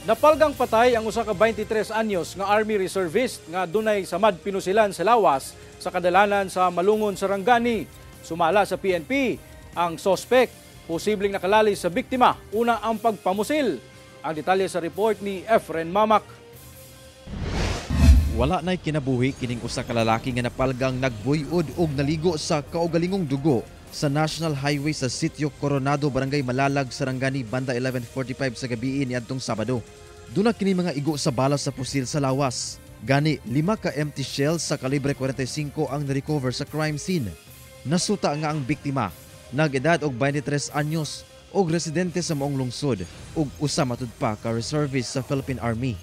Napalgang patay ang usa ka 23 anyos nga Army Reservist nga dunay samad pinusilan sa lawas sa kadalanan sa Malungon, Sarangani. Sumala sa PNP ang sospek, posibleng nakalali sa biktima. Una ang pagpamusil. Ang detalye sa report ni Efren Mamak. Wala na'y kinabuhi kining usa ka lalaki nga napalgang nagbuyod og naligo sa kaugalingong dugo sa National Highway sa Sitio Coronado, Barangay Malalag, Sarangani, banda 11:45 sa gabi niadtong Sabado. Duna kini mga igo sa bala sa pusil sa lawas. Gani 5 ka empty shells sa kalibre 45 ang na-recover sa crime scene. Nasuta nga ang biktima, nag-edad og 23 anyos og residente sa maong lungsod ug usa matud pa ka reservist sa Philippine Army.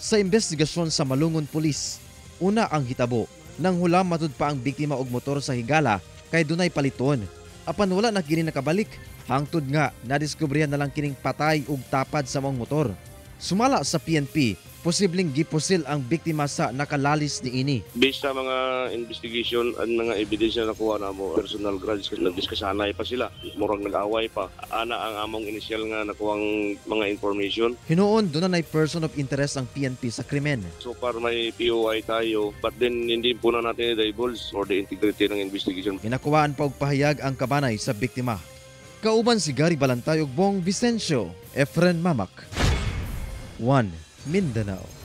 Sa investigasyon sa Malungon Police, una ang hitabo nang hulam matud pa ang biktima og motor sa higala kay dunay paliton. Apan wala na kini nakabalik, hangtod nga nadiskubrihan na lang kining patay ug tapad sa maong motor. Sumala sa PNP, posibleng gipusil ang biktima sa nakalalis ni ini. Based sa mga investigation at mga ebidensya na nakuha na mo, personal grudge, nagdiskasanay pa sila, murag nag-away pa. Ana ang among initial nga nakuhang mga information. Hinuon doon na person of interest ang PNP sa krimen. So far may POI tayo, but then hindi po na natin i-divulge for the integrity ng investigation. Inakuwaan pa og pahayag ang kabanay sa biktima. Kauban si Gary Balantay ug Bong Vicencio, Efren Mamak. 1 Mindanao.